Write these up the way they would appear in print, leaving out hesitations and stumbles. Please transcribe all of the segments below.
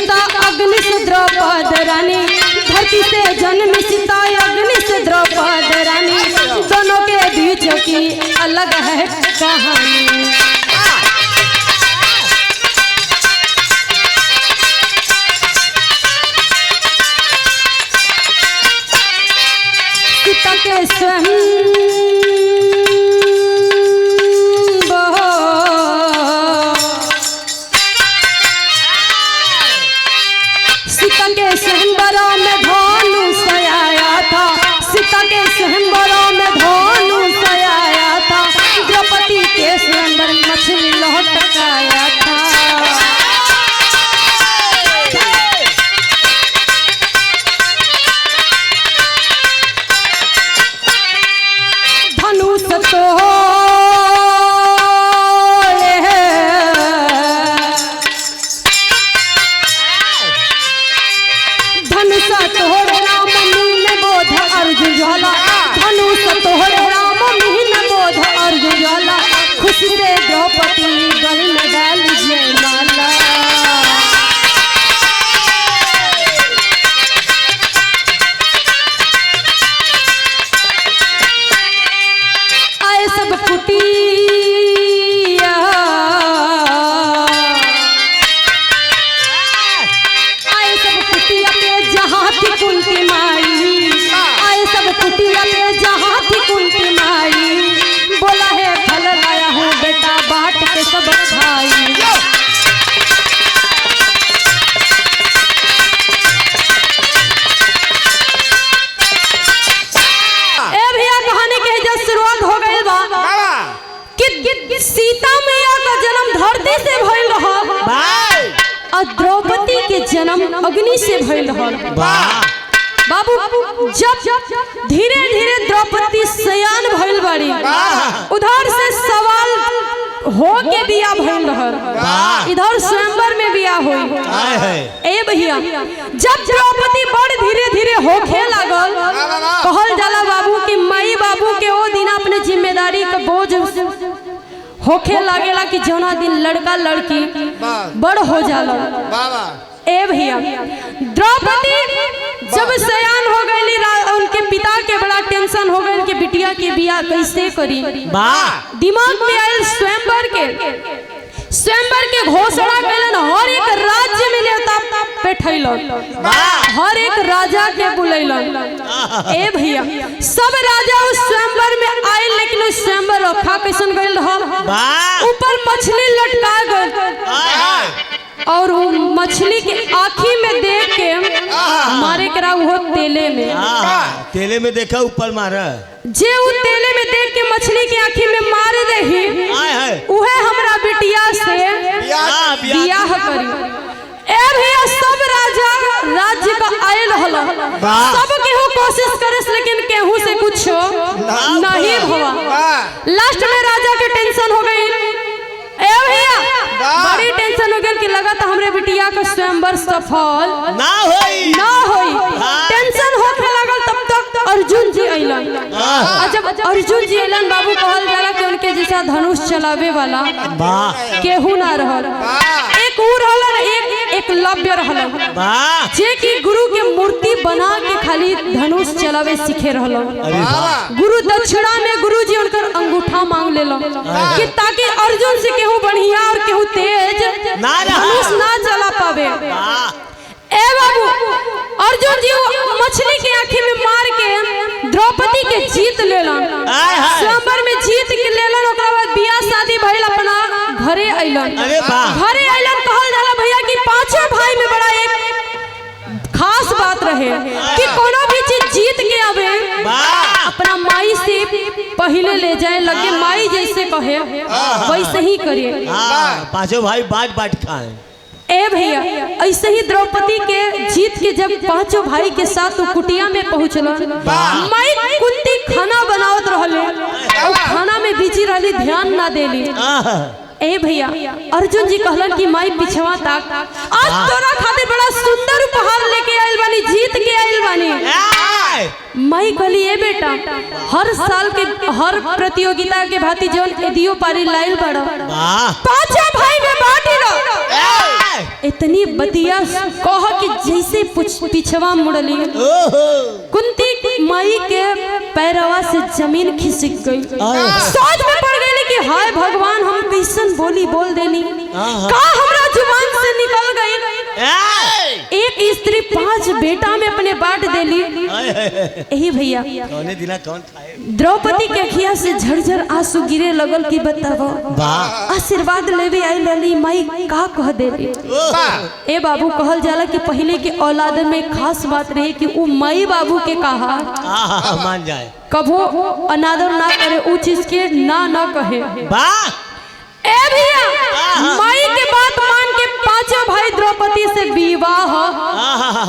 सीता अग्नि से द्रौपद रानी, धरती से जन्मी सीता अग्नि से द्रौपद रानी, दोनों के बीच की अलग है कहानी। सीता के स्वयं सीता के स्वयंवरों में धनुष आया था, सीता के स्वयंवरों में धनुष आया था, द्रौपदी के स्वयंवर मछली लौट आया था। धनुष तो तोहरे राम मीन बोध अर्जुन ज्वाला, धनुष तोहरे राम मीन बोध अर्जुन ज्वाला, खुशी से द्रौपदी गल में डाल जयमाला। आए सब कुटिया, आए सब कुटिया पे जहाँ थी कुंती माई, आए सब कुटिया पे जहाँ थी कुंती माई, बोला है फल लाया हूँ बेटा बांट के सब खाई। ए भैया कहानी के जब शुरुआत हो गई बा कि सीता मैया का जन्म धरती से भइल रहा और द्रौपदी के जन्म अग्नि से भइल रहा। बाबू जब धीरे धीरे द्रौपदी सयान भइल बाड़ी, उधर से सवाल हो के बिया भइल रहा, इधर स्वयंवर में बिया हुई। ए भैया जब द्रौपदी बड़ धीरे धीरे होखे लागल, कहल जाला बाबू कि माई बाबू के ओ दिन अपने जिम्मेदारी का बोझ होखे लागेला कि जौना दिन लड़का लड़की बड़ हो जाला। ए भैया द्रौपदी जब सयान हो गई, उनके पिता के बड़ा टेंशन हो गई कि बिटिया के बियाह कैसे करी। दिमाग में आयल स्वयंवर के घोषणा कैलन, हर एक राज्य में नेता बैठैलन, हर एक राजा के बुलैलन। ए भैया सब राजा उस स्वयंवर में आयल, लेकिन उस स्वयंवर रखा कैसन गइल रहा, ऊपर मछली लटका गई और वो मछली के आँखी में देख के मारे करा वो तेले में देखा ऊपर मारा, जे वो तेले में देख के मछली के आँखी में मार दही, उहे हमरा बिटिया से बियाह करी। ए भैया सब राजा राज्य का आयल हल, सब केहू कोशिश करस लेकिन केहू से कुछ नहीं हुआ। लास्ट में राजा के टेंशन हो गई, ए भैया बड़ी टेंशन हो गई कि लगा था हमरे बिटिया का स्वयंवर सफल ना होई। टेंशन होखे लगल, तब तक अर्जुन जी अइलन। जब अर्जुन जी अइलन बाबू, कहल जाला कि उनके जैसा धनुष चलावे वाला केहू ना रहल। एक और रहलन, एक लव्य रहलन, जे कि गुरु के मूर्ति बना के खाली धनुष चलावे सीखे रहलन। गुरु दक्षिणा में गुरु जी उनकर अंगूठा मांग लेलन कि ताकि अर्जुन से केहू बढ़िया और केहू तेज धनुष ना चला पावे। ए बाबू अर्जुन जी मछली के आँखी में मार के द्रौपदी के जीत लेलन, स्वयंवर में जीत के लेलन। ओकरा बाद बियाह शादी भइल, अपना घरे अइलन। घरे अइलन कहल जाला भैया कि पांचों भाई में बड़ा एक खास बात रहे कि कोनो भी चीज जीत के आवे अपना माई से पहले ले जाए, लगे माई जैसे कहे वैसे ही करे, पांचों भाई बाट बाट खाए। ए भैया ऐसे ही द्रौपदी के जीत के जब पांचों भाई के साथ कुटिया में पहुंचल, माई कुंती खाना बनावत रहले और खाना में बिजी रहली, ध्यान ना देली। ए भैया अर्जुन जी कहलन कि माई पिछवा तक आज तोरा खातिर बड़ा सुंदर उपहार लेके आइल बानी, जीत के आइल बानी। माई कहली ए बेटा हर साल के हर प्रतियोगिता के भांति जौन एदियो पारी लाइल बड़ा पांचों भाई में बांटी लो। इतनी बतिया कह कि जैसे पिछवा मुड़ली कुंती माई के पैरवा से जमीन खिसक गई। सोच में पड़ गई कि हाय भगवान हम कैसन बोली बोल देनी का हमरा जुबान से निकल गई। एक स्त्री 5 बेटा में अपने बांट देली। यही भैया द्रौपदी के अखिया से झरझर आंसू गिरे लगल कि बताओ आशीर्वाद लेवे आई लली माई का कह देली। ए बाबू कहल जाला कि पहले के औलाद में खास बात रहे कि वो माई बाबू के कहा मान जाए, कभो अनादर ना करे, ऊ चीज के ना कहे। ए भैया माई के बात मान के 5 भाई द्रौपदी से विवाह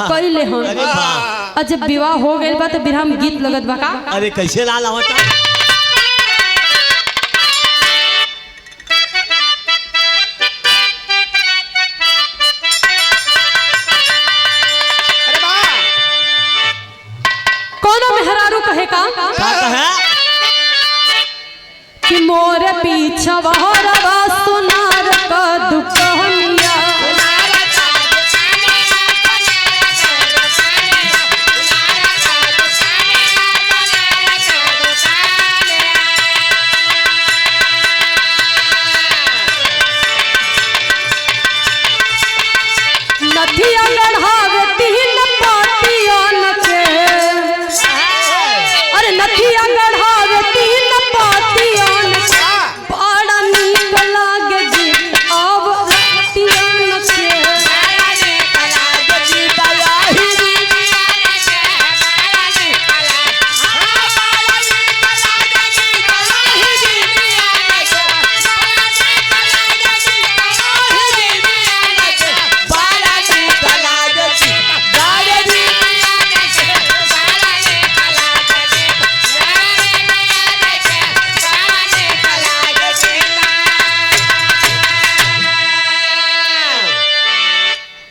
कैले हन। और जब विवाह हो गइल बा तो बिरहम गीत लगत बा का। अरे कैसे लाल आवता कोनो मेहरारू कहे का कि मोर पीछा वहरवा सुनार का दुकहनिया नथिया लड़ावे 3 पातियन के। अरे नथिया लड़ावे 3 पातियन बड़ा नीक लागे जी अब रतियन के।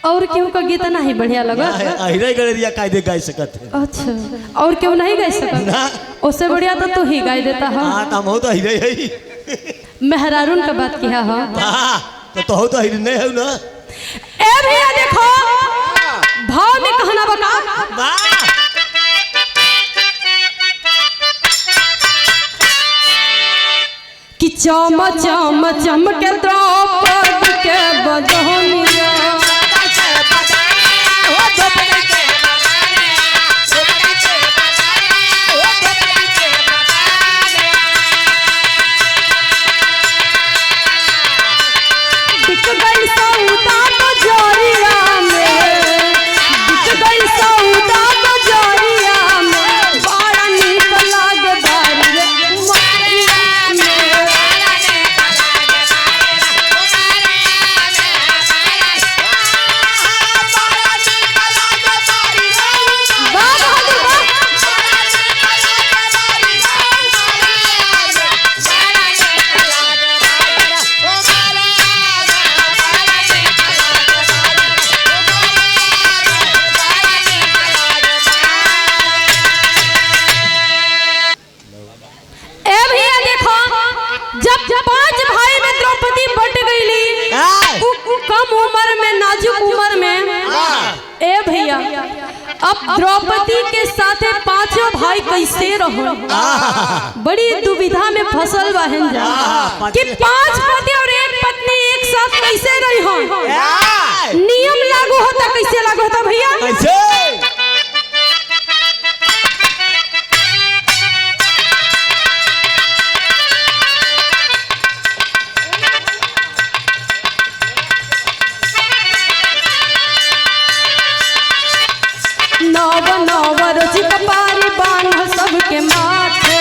और क्यों का गीत नहीं बढ़िया लगा? अहिरे गलेरिया कायदे गाय सकत है। अच्छा और क्यों नहीं गाय सकत? उससे बढ़िया तो तू ही गाय देता है। हां तुम हो तो अहिरे है। मेहरारून का बात किया है। हां तो हो तो अहिरे नहीं है ना। ए भैया देखो भाव में कहना बका कि चम चम चमके द्रौपदी के बदनिया बिक गई सौदा बजरिया में, बिक गई सौदा बजरिया में बड़ा नीक लागे बारी रे उमरिया में। जब 5 भाई में द्रौपदी बट गईली कम उम्र में, नाजुक उम्र में। ए भैया अब द्रौपदी के साथे 5 भाई कैसे रहो? बड़ी दुविधा में फसल बहन जा कि 5 पति और 1 पत्नी एक साथ कैसे रही हो? नियम लागू होता, कैसे लागू होता भैया? कैसे? नव नव रची कपारी बांध सबके माथे,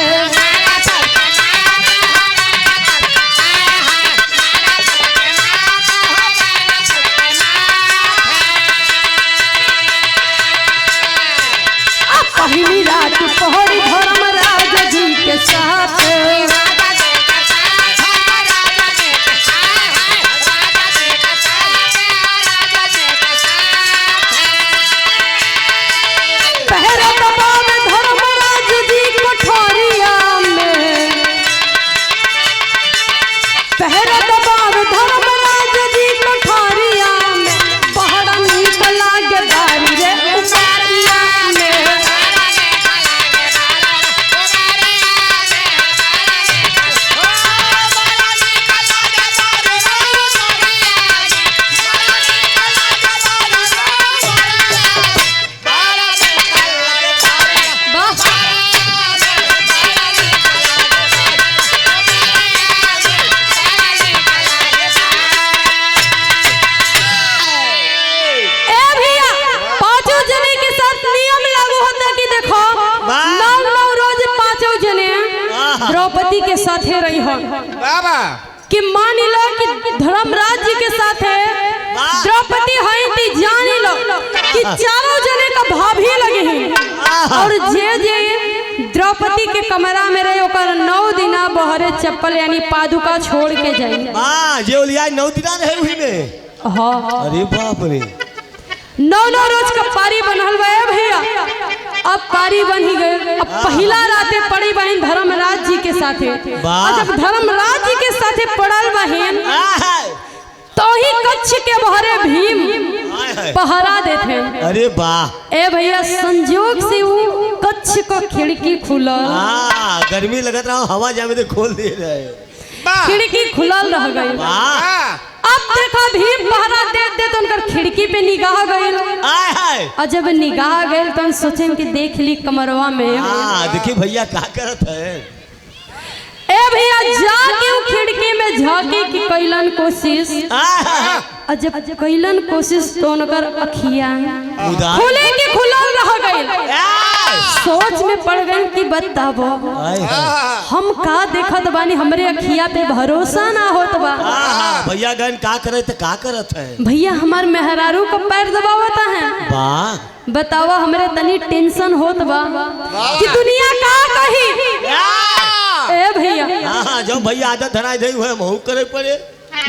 साथे रही हो बाबा कि मान लो कि धर्मराज जी के साथ है द्रौपदी है ती जान लो कि चारों जने का भाभी लगे हैं और जे द्रौपदी के कमरा में रहे ओकर 9 दिना बहरे चप्पल यानी पादुका छोड़ के जाए हां जे ओलिया 9 दिना रहे हुई में। हां अरे बाप रे 9 रोज का पारी बनल बा भैया। अब पारी बन ही गए। अब पहला राते पड़ी बहन धर्मराज जी के साथे और जब धर्मराज जी के साथे पड़ल बहन तो ही कच्छ के बहरे भीम पहरा देते। अरे वाह ए भैया संजोग से वो कच्छ को खिड़की खुलल गर्मी लगत रहा हवा जावे तो खोल दे रहे खिड़की खुलल रह गई। अब देखा भीम पहरा दे तो उनकर खिड़की पे निगाह गइल और जब निगाह गइल तो सोचें कि देख ली कमरवा में देखिए भैया क्या करत है। ए भैया जाके वो खिड़की में झांके की कैलन कोशिश और जब कैलन कोशिश तो उनकर अखियां खुले की खुलल रह गइल। सोच में पड़ गए कि बताबो हम का देखत बानी हमरे अखिया पे भरोसा ना होत बा। भैया गन का करे तो का करत है भैया हमार मेहरारू को पैर दबावता है वाह बतावा हमरे तनी टेंशन होत बा कि दुनिया का कही। ए भैया जो भैया आदत धराई दे हुए महू करे पड़े।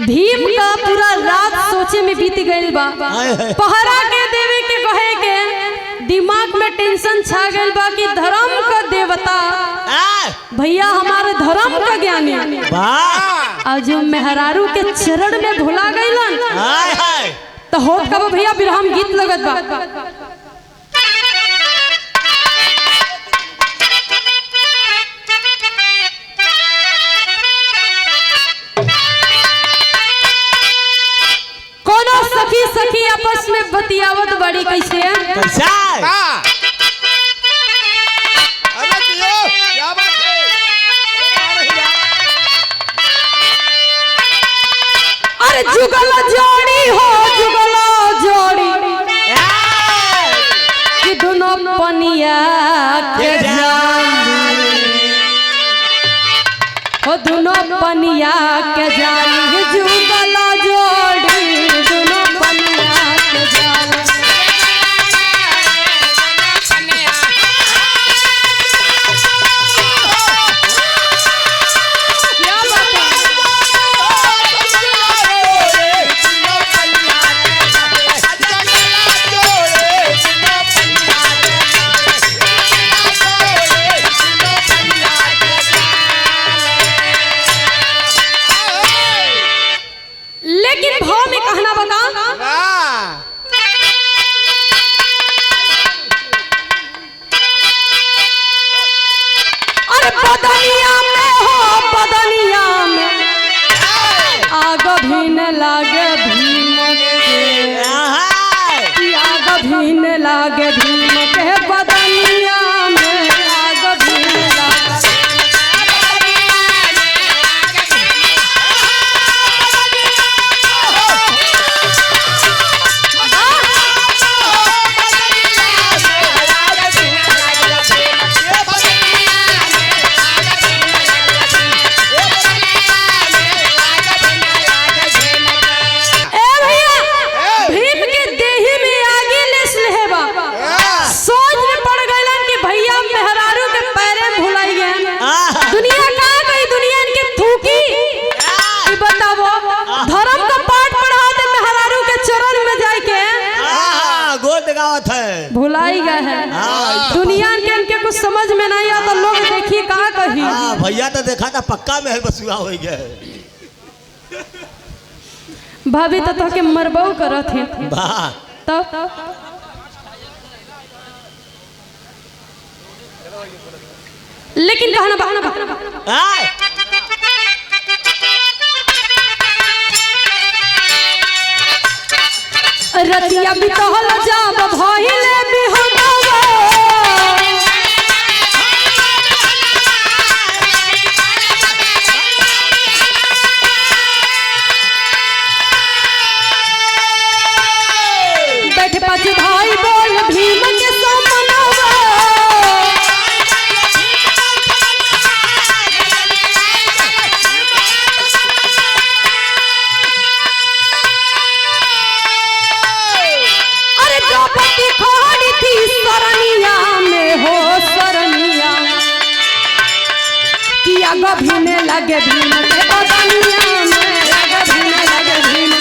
भीम का पूरा रात सोचे में बीत गइल बा पहरा के देवे के कहे के दिमाग में टेंशन छा गइल बा कि धर्म का देवता भैया हमारे धर्म का ज्ञानी और जो मेहरारू के चरण में भुला गइलन तो होत कब भैया बिरहम गीत लगत बा। कोनो सखी सखी आपस में बतियावत बड़ी कैसे कैसा अरे जियो क्या बात है। अरे जुगल जोड़ी हो जुगल जोड़ी कि दोनों पनिया के जानी हो दोनों पनिया के जानी जुगल जोड़ी दोनों पनिया के जानी। क्या बात है लेकिन भाव में कहना बता अरे बदनिया में हो बदनिया में आग भीन लागे भीम के आग भीन लागे भीम के बदनिया में आग भीन लागे। भुलाई गए हैं दुनिया के इनके कुछ समझ में नहीं आता लोग देखिए कहाँ कही भैया तो देखा था पक्का महल बसुआ हो गया भाभी तो के मरबो करत है तो लेकिन कहना बहाना रतिया बितहल जाब भइले बिहनवा बैठ पाँच भाई बोल भीम के समनवा लगे भीम के बदनिया में लगे भीम लगे भीम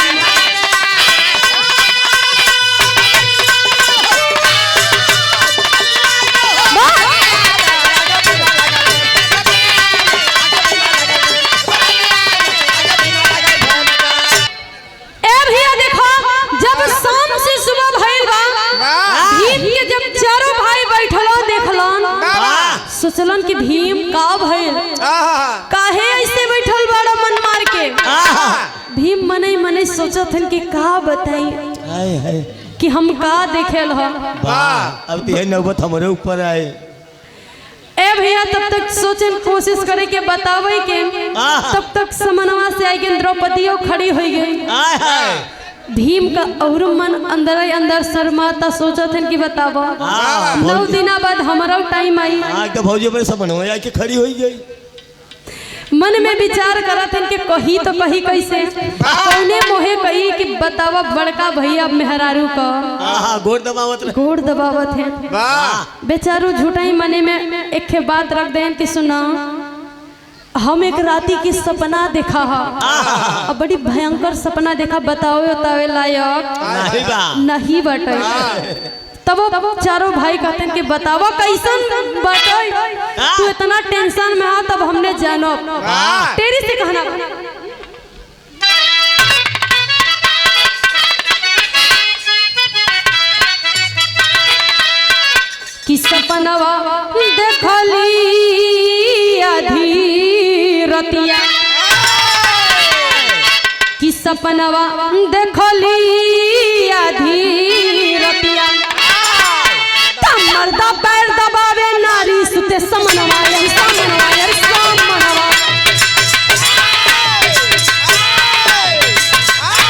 सोचलन कि भीम का भइल काहे ऐसे बैठल बड़ा मन मार के भीम मने मने सोचत हन कि का बताई हाय हाय कि हम का देखेल ह अब तो नौबत हमारे ऊपर आए ए भैया तब तक सोचन कोशिश करे के बतावे के तब तक समनवा से आई के द्रौपदियों खड़ी हो गई भीम का और मन अंदर ही अंदर शर्माता सोचत हन कि बतावा 9 दिना बाद हमारा टाइम आई तो भौजी पर सब बनवा के खड़ी हो गई मन में विचार करत हन कि कही तो कही कैसे कौने मोहे कही कि बतावा बड़का भैया मेहरारू का गोड़ दबावत है बेचारू झूठाई मने में एक बात रख दें कि सुना हम एक राती की सपना देखा है बड़ी भयंकर सपना देखा बताओ बतावे लायक नहीं बटे तब चारों भाई कहते हैं कि बताओ कैसन बटे तू इतना टेंशन में आ तब हमने जानो तेरी से कहना कि सपनवा देखली आधी रतिया कि सपनवा देखली आधी रतिया मर्दा पैर दबावे नारी सुते समनवा समनवा समनवा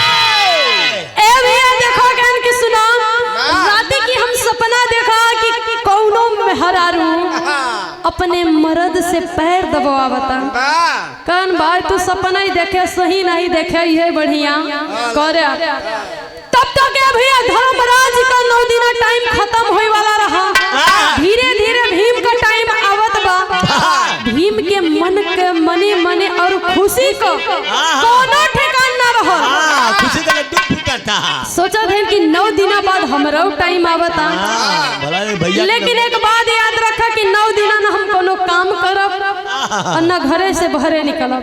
ए भैया देखो ज्ञान की सुना रात की हम सपना देखा कि कौनो मेहरारू अपने मर्द से पैर दबावता कान भाई तू सपना ही देखे सही नहीं देखे ये बढ़िया करे तब तक क्या भैया धर्मराज का 9 दिन टाइम खत्म होए वाला रहा धीरे धीरे भीम का टाइम आवत बा भीम के मन के मने मने और खुशी को कोनो ठिकान ना रहा खुशी का लड्डू फूटता सोचा थे कि 9 दिन बाद हमरो टाइम आवता लेकिन एक बात याद रखा कि 9 दिन ना हम कोनो काम करब और न घरे से बहरे निकलब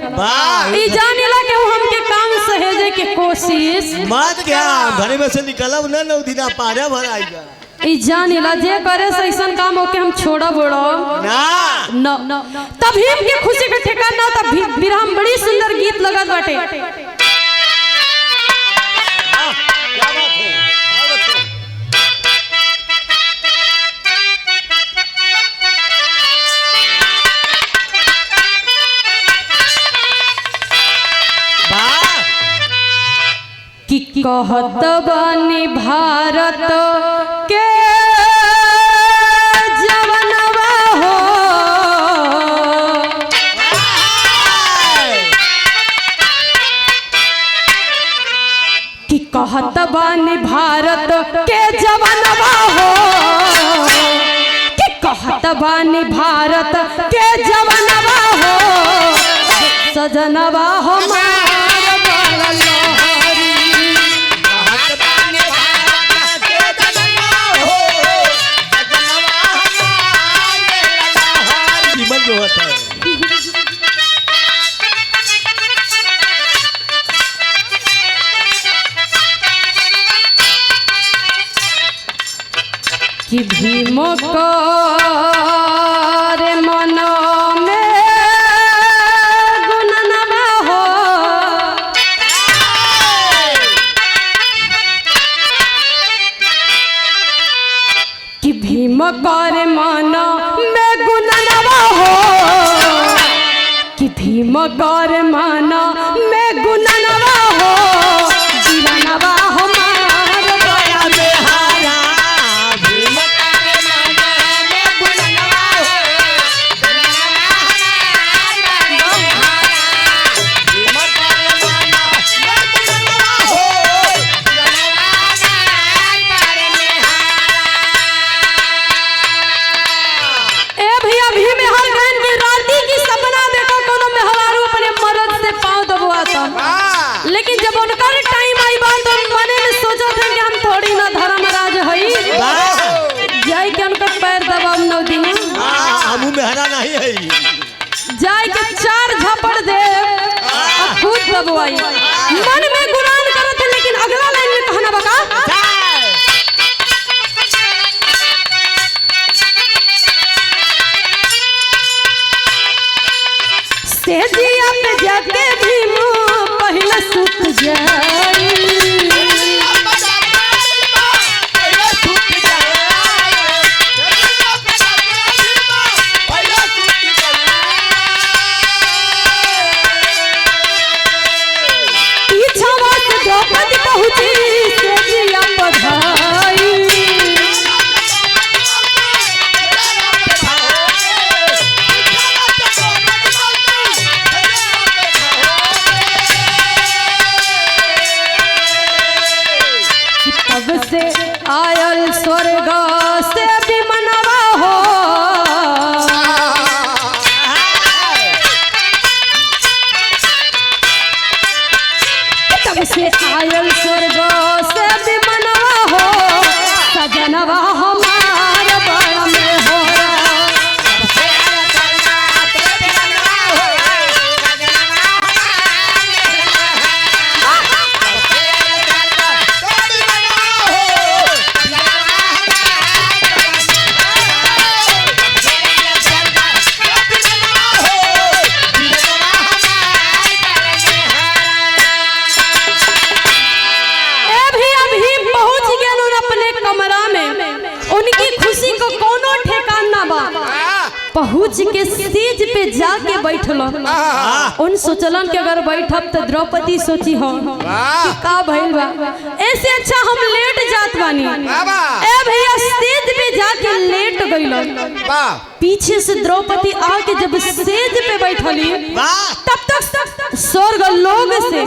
ई जानेला के हमके काम सहेजे के कोशिश मत क्या घरे में से निकलब ना 9 दिन पारा भर आएगा ई जानेला जे करे से ऐसन काम होके हम छोड़ा बोड़ो ना न तब भीम के खुशी के ठिकाना तब विराम बड़ी सुंदर गीत लगत बाटे क्या बात है कि कहत बानी भारत के जवनवा हो कि कहत बानी भारत के जवनवा हो कि कहत बानी भारत के जवनवा हो सजनवा हो कि भीम को रे मन में गुणनवा हो कि भीम को रे मन में गुणनवा हो कि भीम को रे मन में गुणनवा हो दीवानवा हो गवाई मन में गुमान करत है, लेकिन अगला लाइन में कहना बका सेजिया पे जाके भीम पहले सुत जाई आयल स्वर्ग से भी मनवा हो तब से आयल स्वर्ग से भी मनवा हो सजनवा हमार बड़ में हो पहुँच के स्टेज पे जाके बैठल उन सोचलन कि अगर बैठब तो द्रौपदी सोची हो कि का भइल बा ऐसे अच्छा हम लेट जात बानी ए भैया स्टेज पे जाके लेट गइलन पीछे से द्रौपदी आके जब स्टेज पे बैठली तब तक स्वर्ग लोग से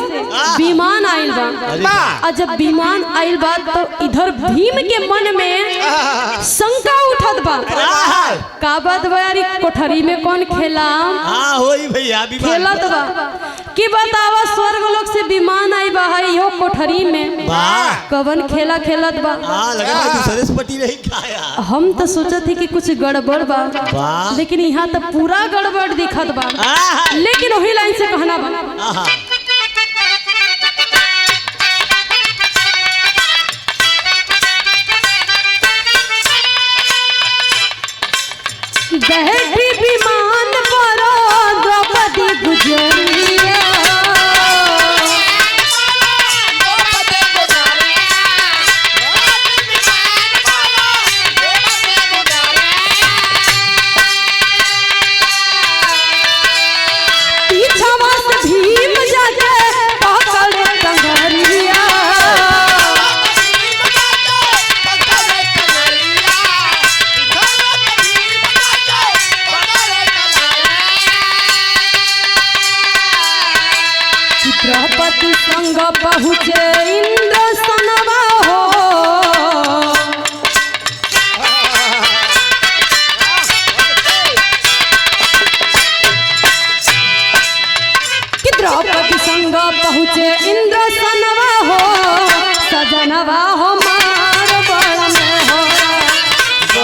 विमान आइल बा और जब विमान आइल बा तो इधर भीम के मन में शंका उठत बा का बात बा यार कोठरी में कौन खेला होई भैया खेलत बा कि बतावा स्वर्ग लोग से विमान आई बा है यो कोठरी में कवन खेला खेलत बा लगा सरस्वती नहीं खाया हम तो सोचत थे कि कुछ गड़बड़ बा लेकिन यहाँ तो पूरा गड़बड़ दिखत बा लेकिन वही लाइन से कहना बा बैठी विमान पर द्रौपदी गुजरिया पीछवा से भीम जाके पकड़ कंगरिया द्रौपदी संग पहुँचे इंद्र सनवा हो कि द्रौपदी संग पहुँचे इंद्र सनवा हो सजनवा हमार बड़ में हो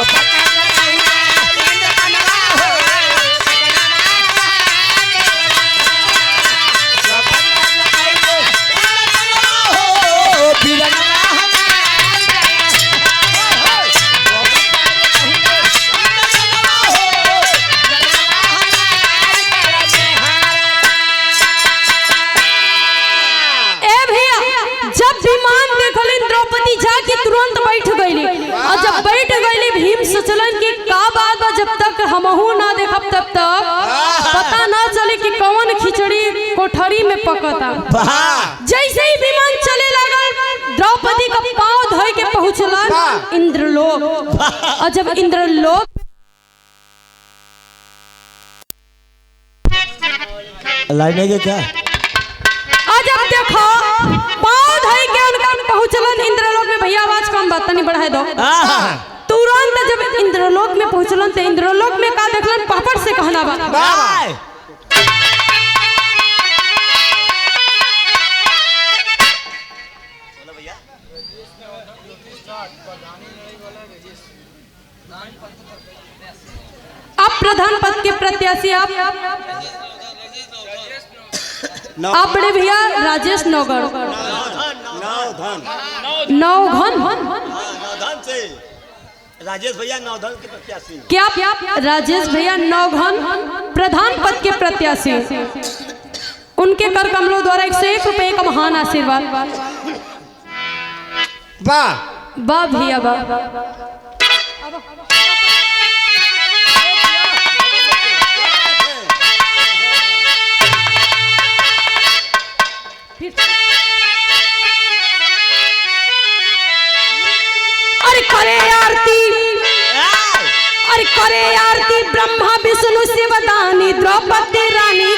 जब तक हमहू ना देखब तब तक पता ना चले कि कौन खिचड़ी कोठरी में पकता जैसे ही विमान चले लगल द्रौपदी का पांव धोई के पहुंचला इंद्रलोक और जब इंद्रलोक लाइन के क्या आज अब देखो पांव धोई के उनका पहुंचलन इंद्रलोक में भैया आवाज कम बात नहीं बढ़ाए दो तुरंत जब इंद्रलोक में पहुंचलन तो इंद्रलोक में का देखलन पापड़ से कहना बा आप प्रधान पद के प्रत्याशी आप आप बड़े भैया राजेश नौगढ़ नौघन नौधन से राजेश भैया नौधन के प्रत्याशी। क्या राजेश भैया नौघन प्रधान पद के प्रत्याशी, उनके कर कमलों द्वारा 101 रुपए का महान आशीर्वाद। वाह वाह भैया वाह। अरे करे आरती, अरे करे आरती ब्रह्मा विष्णु शिव दानी द्रौपदी रानी।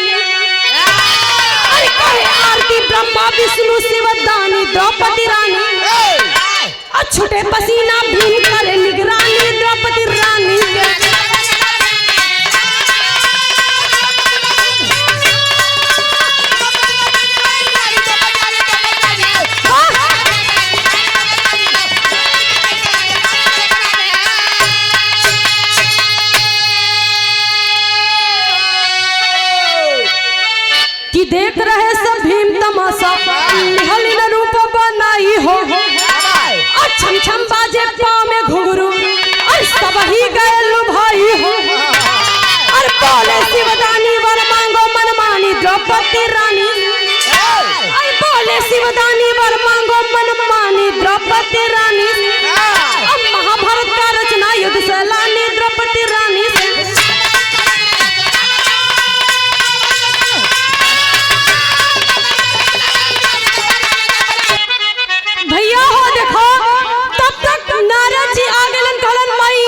अरे करे आरती ब्रह्मा विष्णु शिव दानी द्रौपदी रानी। छुटे पसीना भीम करे निगरानी द्रौपदी रानी। कि देख रहे सब भीम तमाशा निहल न रूप बनाई हो। और छम छम बाजे पाँव में घुंघरू और सब ही गए लुभाई हो। और बोले शिवदानी वर मांगो मनमानी द्रौपदी रानी। और बोले शिवदानी वर मांगो मनमानी द्रौपदी रानी। अब महाभारत का रचना युद्ध सैलानी द्रौपदी रानी से। भैया हो देखो तब तक नारद जी आ गए कहलन मई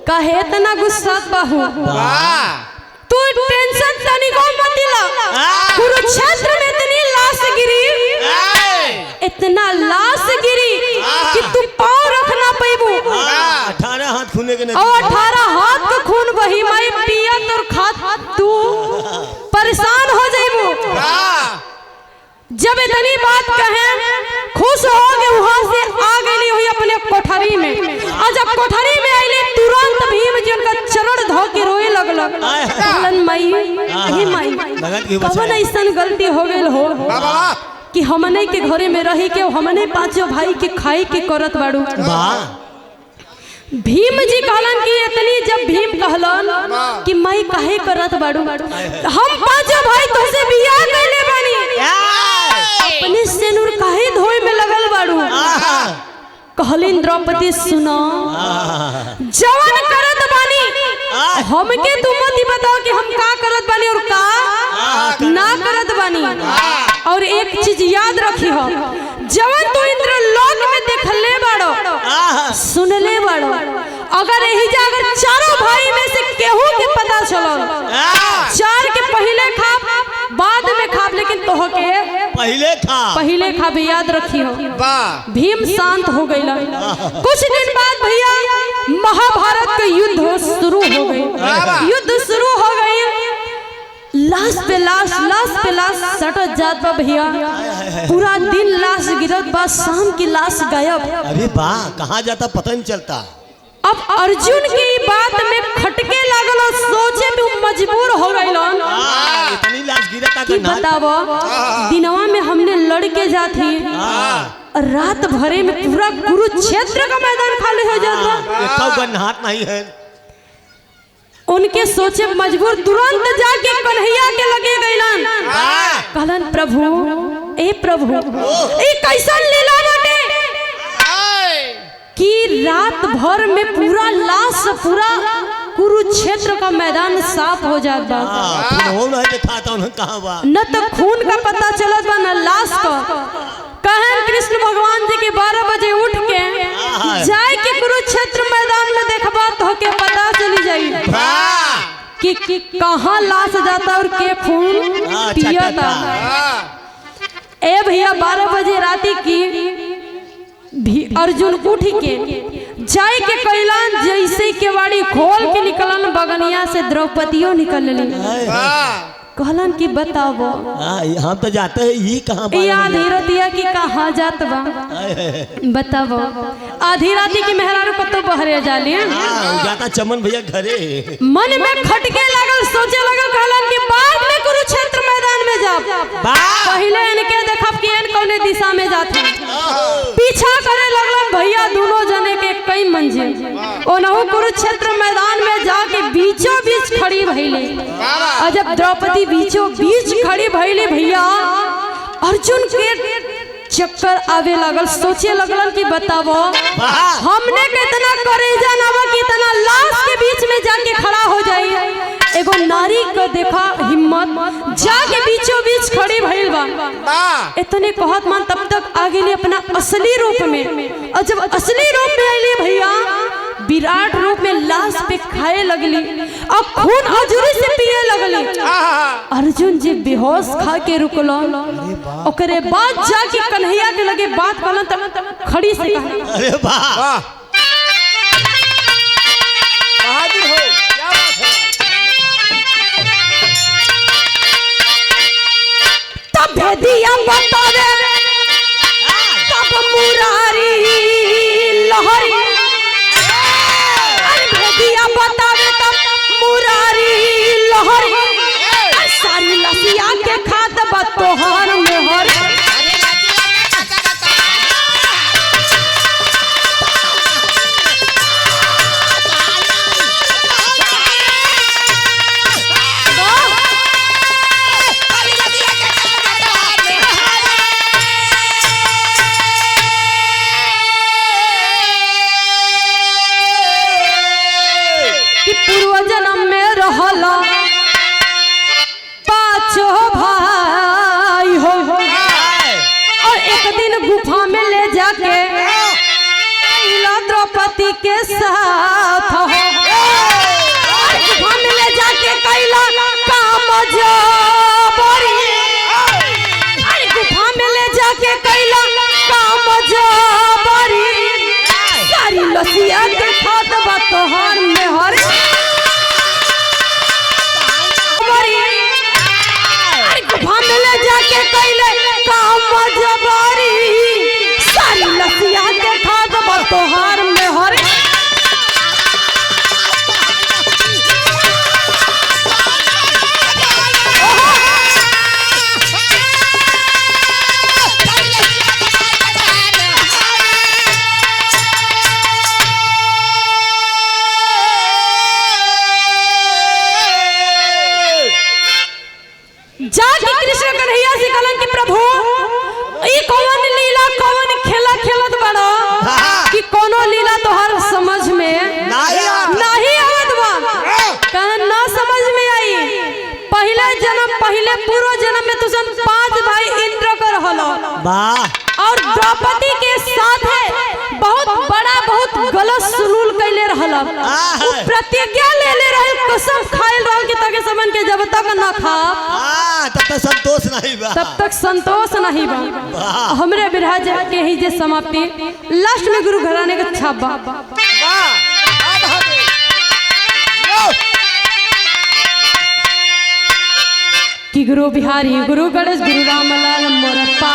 कहे तना गुस्सा बहू तू टेंशन तनी को मत ला। कुरुक्षेत्र में इतनी लाश गिरी, इतना लाश गिरी कि तू पाँव रखना पैबू। 18 हाथ खूने के और 18 हाथ का खून वही मई पिया और खात तू परेशान हो जाइबू। जब इतनी बात कहे खुश हो गए, वहां से आ गई हुई अपने कोठरी में। और जब कोठरी में आईली तुरंत भीम जी उनका चरण धो के रोए लगलन। मई कवन ऐसा गलती हो गई हो कि हमने के घरे में रही के हमने पांचों भाई के खाई के करत बाड़ू। भीम जी कहलन कि इतनी जब भीम कहलन कि मई काहे करत बाड़ू, हम पांचों भाई तुझसे बियाह कैले बानी, अपने सेनुर काहे धोए में लगल बाड़ू। कहलिन द्रौपदी सुनो जवन करत बानी हमके तू मत बताओ कि हम का करत बानी और का ना करत बानी। और एक चीज याद रखी हो, जवन तू इंद्र लोक में देखले बाड़ो सुनले बाड़ो, अगर यही जागर चारों भाई में से केहू के पता चलो चार के पहले खाब बाद में खाब, लेकिन तोह के पहले खाब याद रखी हो। भीम शांत हो गई। कुछ दिन बाद भैया महाभारत का युद्ध शुरू हो गई। युद्ध शुरू हो गई, लाश पे लाश सटत जात बा भैया। पूरा दिन लाश गिरत बा, शाम की लाश गायब। अरे वाह, कहाँ जाता पता नहीं चलता। अब अर्जुन की बात में खटके लागल और सोचे में मजबूर हो गए इतनी लाश गिरता कि बताओ दिनवा में हमने लड़के जाती, रात भरे में पूरा कुरुक्षेत्र का मैदान खाली हो जाता। हाथ नहीं है। उनके सोचे मजबूर तुरंत जाके कन्हैया के लगे गइलन। कहलन प्रभु ए प्रभु ए कैसन लीला बाटे कि रात भर में पूरा लाश पूरा कुरुक्षेत्र का मैदान साफ हो जाता। न तो खून का पता चलत बा न लाश का। कहन कृष्ण भगवान जी के 12 बजे उठ के जाए के कुरुक्षेत्र मैदान में देखबा तो के पता चली जाई कि कहाँ लाश जाता और के खून पियता। ए भैया 12 बजे राती की अर्जुन उठ के जाए के कैलान जैसे केवाड़ी खोल के निकलन, बगनिया से द्रौपदियों निकल ली। कहलन कि बताओ हम तो जाते हैं ये कहाँ याद रतिया कि कहाँ जात बा बताओ आधी राती की मेहरारू कतो बहरे जाली जाता चमन भैया घरे मन में खटके लगल सोचे लगल कहलन कि बाद में कुरुक्षेत्र मैदान में जाब पहले इनके देखब कि इन कौने दिशा में जाते पीछा करे लगलन भैया दोनों जने के कई मंजिल ओनहु कुरुक्षेत्र मैदान में जाके बीचों बीच खड़ी भइले और जब द्रौपदी बीचों बीच खड़ी भइली भैया अर्जुन के चक्कर आवे लगल सोचे लगलन कि बतावो हमने कितना करेजा नावा कितना लाश के बीच में जाके खड़ा हो जाई एगो नारी को देखा हिम्मत जाके बीचों बीच खड़ी भइल बा इतने कहत मान तब तक आगे ले अपना असली रूप में और जब असली रूप में आइली भैया विराट रूप में लाश पे खाए लगली और खून अजूरी से पिए लगली अर्जुन जी बेहोश खा के रुकलो ओकरे बाद जाके कन्हैया के लगे बात कहलन तब खड़ी से कहा अरे वाह बहादुर हो क्या बात है तब भेदिया बतावे तब मुरारी लहरी भेदिया बतावे तब मुरारी लहरी सारी लसिया के खात बतोहर में हर पूर्व जन्म में रहला पांचो भाई हो और एक दिन गुफा में ले जाके द्रौपदी के साथ हो गुफा में ले जाके कैला काम जबरी गुफा में ले जाके कैला काम जबरी सारी लसिया के खात बा तोहर में हर गुफा में ले जाके कैले काम जबरी सारी लसिया के खात बा तोहर में हर जाके कृष्ण कन्हैया से कहलन कि प्रभु ई कौन लीला कौन खेला खेलत बड़ो कि कोनो लीला तोहर समझ में नहीं आवत बा कहन ना समझ में आई पहले जन्म पहले पूर्व जन्म में तुसन 5 भाई इंद्र कर रहलो वाह और द्रौपदी के साथ है बहुत बड़ा बहुत गलत सुलूल कैले रहला प्रतिज्ञा ले ले रहे कसम खाइल रहल कि तके समन के जब तक ना खा तब तक संतोष नहीं बा तब तक संतोष नहीं बा हमरे विराज के ही जे समाप्ति लास्ट में गुरु घराने का छाप बा कि गुरु बिहारी गुरु गणेश गुरु रामलाल मोर पा